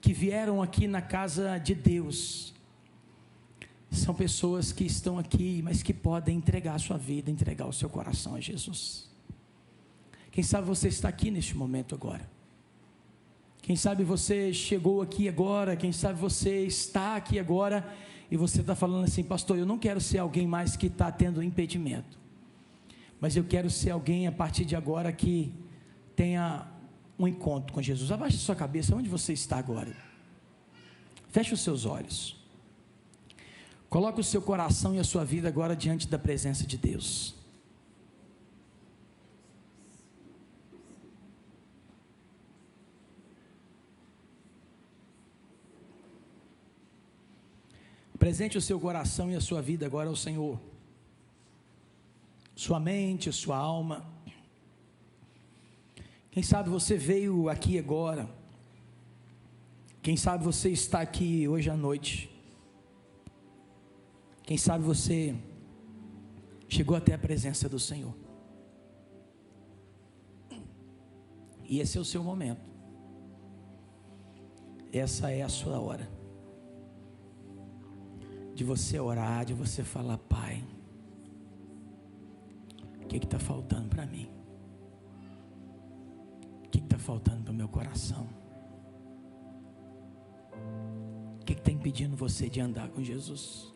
que vieram aqui na casa de Deus, São pessoas que estão aqui, mas que podem entregar a sua vida, entregar o seu coração a Jesus. Quem sabe você está aqui neste momento agora. Quem sabe você chegou aqui agora, quem sabe você está aqui agora, e você está falando assim: pastor, eu não quero ser alguém mais que está tendo impedimento, mas eu quero ser alguém a partir de agora que tenha um encontro com Jesus. Abaixe sua cabeça, onde você está agora? Feche os seus olhos. Coloque o seu coração e a sua vida agora diante da presença de Deus. Apresente o seu coração e a sua vida agora ao Senhor. Sua mente, sua alma. Quem sabe você veio aqui agora. Quem sabe você está aqui hoje à noite. Quem sabe você chegou até a presença do Senhor. E esse é o seu momento. Essa é a sua hora. De você orar, de você falar: Pai, o que está faltando para mim? O que está faltando para o meu coração? O que está impedindo você de andar com Jesus?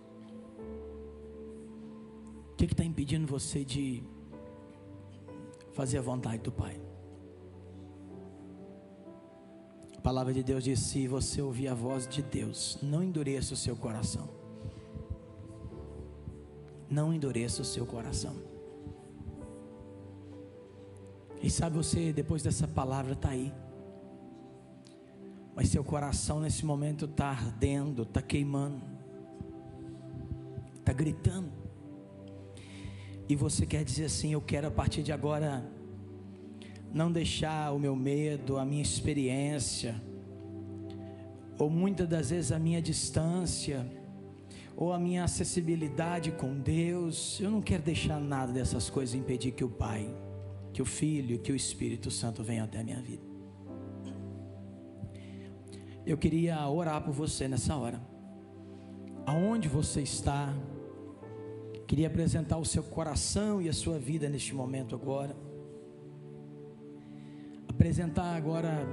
O que está impedindo você de fazer a vontade do Pai? A palavra de Deus diz: se você ouvir a voz de Deus, não endureça o seu coração. Não endureça o seu coração. E sabe, você depois dessa palavra está aí, mas seu coração nesse momento está ardendo, está queimando, está gritando, e você quer dizer assim: eu quero a partir de agora não deixar o meu medo, a minha experiência, ou muitas das vezes a minha distância, ou a minha acessibilidade com Deus, eu não quero deixar nada dessas coisas impedir que o Pai, que o Filho e que o Espírito Santo venham até a minha vida. Eu queria orar por você nessa hora. Aonde você está, queria apresentar o seu coração e a sua vida neste momento agora. Apresentar agora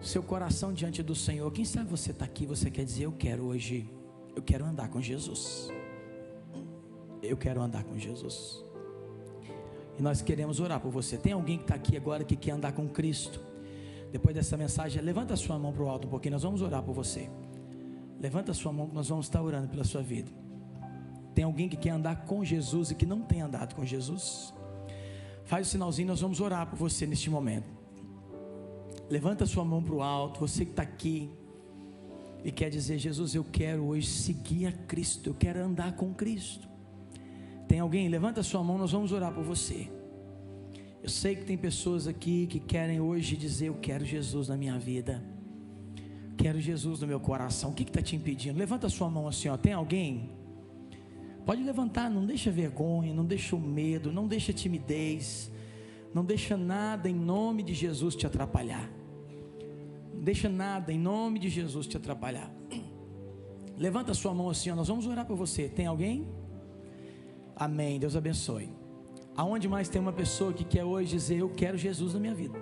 seu coração diante do Senhor. Quem sabe você está aqui, você quer dizer: eu quero hoje, eu quero andar com Jesus. Eu quero andar com Jesus. E nós queremos orar por você. Tem alguém que está aqui agora que quer andar com Cristo? Depois dessa mensagem, levanta a sua mão para o alto um pouquinho, nós vamos orar por você. Levanta a sua mão que nós vamos estar orando pela sua vida. Tem alguém que quer andar com Jesus e que não tem andado com Jesus? Faz o sinalzinho, nós vamos orar por você neste momento. Levanta a sua mão para o alto, você que está aqui e quer dizer: Jesus, eu quero hoje seguir a Cristo, eu quero andar com Cristo. Tem alguém? Levanta a sua mão, nós vamos orar por você. Eu sei que tem pessoas aqui que querem hoje dizer: eu quero Jesus na minha vida, quero Jesus no meu coração. O que está te impedindo? Levanta a sua mão assim, ó. Tem alguém? Pode levantar, não deixa vergonha, não deixa o medo, não deixa a timidez, não deixa nada em nome de Jesus te atrapalhar. Não deixa nada em nome de Jesus te atrapalhar. Levanta a sua mão assim, ó. Nós vamos orar por você. Tem alguém? Amém, Deus abençoe. Aonde mais tem uma pessoa que quer hoje dizer: eu quero Jesus na minha vida,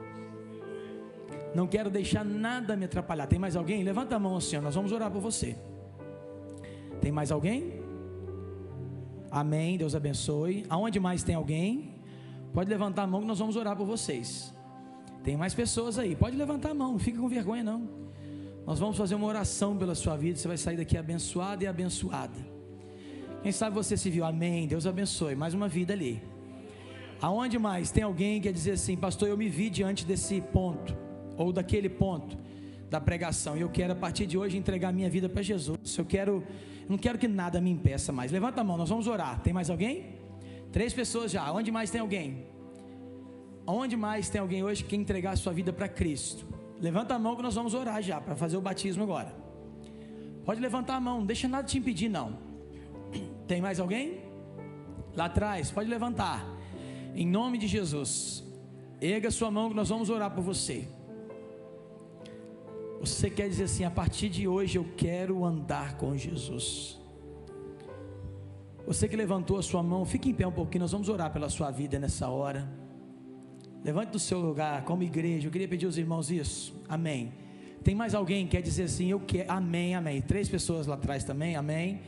não quero deixar nada me atrapalhar? Tem mais alguém? Levanta a mão assim, ó. Nós vamos orar por você. Tem mais alguém? Amém, Deus abençoe. Aonde mais tem alguém? Pode levantar a mão que nós vamos orar por vocês. Tem mais pessoas aí, pode levantar a mão, não fica com vergonha não. Nós vamos fazer uma oração pela sua vida, você vai sair daqui abençoado e abençoada. Quem sabe você se viu? Amém, Deus abençoe. Mais uma vida ali. Aonde mais tem alguém que quer dizer assim: pastor, eu me vi diante desse ponto, ou daquele ponto da pregação, e eu quero a partir de hoje entregar a minha vida para Jesus. Eu não quero que nada me impeça mais. Levanta a mão, nós vamos orar. Tem mais alguém? 3 pessoas já. Onde mais tem alguém? Onde mais tem alguém hoje que quer entregar a sua vida para Cristo? Levanta a mão que nós vamos orar já, para fazer o batismo agora. Pode levantar a mão, não deixa nada te impedir não. Tem mais alguém? Lá atrás, pode levantar. Em nome de Jesus, erga sua mão que nós vamos orar por você. Você quer dizer assim: a partir de hoje eu quero andar com Jesus. Você que levantou a sua mão, fique em pé um pouquinho, nós vamos orar pela sua vida nessa hora. Levante do seu lugar, como igreja, eu queria pedir aos irmãos isso, amém. Tem mais alguém que quer dizer assim: eu quero, amém, amém. 3 pessoas lá atrás também, amém.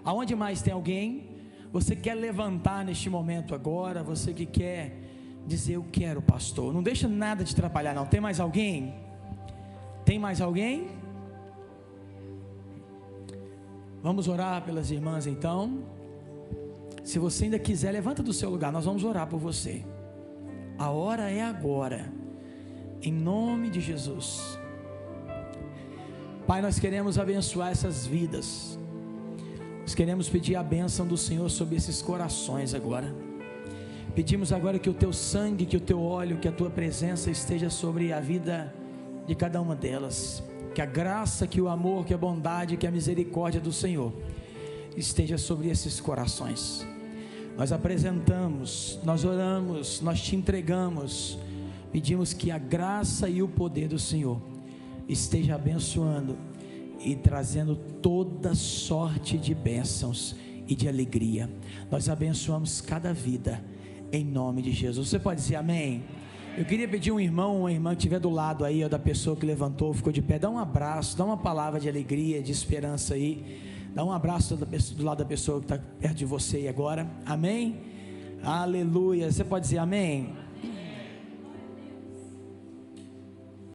Aonde mais tem alguém? Você quer levantar neste momento agora, você que quer dizer: eu quero, pastor. Não deixa nada te atrapalhar não. Tem mais alguém? Tem mais alguém? Vamos orar pelas irmãs então. Se você ainda quiser, levanta do seu lugar, nós vamos orar por você. A hora é agora, em nome de Jesus. Pai, nós queremos abençoar essas vidas, nós queremos pedir a bênção do Senhor sobre esses corações agora. Pedimos agora que o teu sangue, que o teu óleo, que a tua presença esteja sobre a vida de cada uma delas. Que a graça, que o amor, que a bondade, que a misericórdia do Senhor esteja sobre esses corações. Nós apresentamos, nós oramos, nós te entregamos, pedimos que a graça e o poder do Senhor esteja abençoando e trazendo toda sorte de bênçãos e de alegria. Nós abençoamos cada vida, em nome de Jesus. Você pode dizer amém? Eu queria pedir um irmão, uma irmã que estiver do lado aí, ó, da pessoa que levantou, ficou de pé, dá um abraço, dá uma palavra de alegria, de esperança aí. Dá um abraço do lado da pessoa que está perto de você aí agora, amém? Aleluia, você pode dizer amém?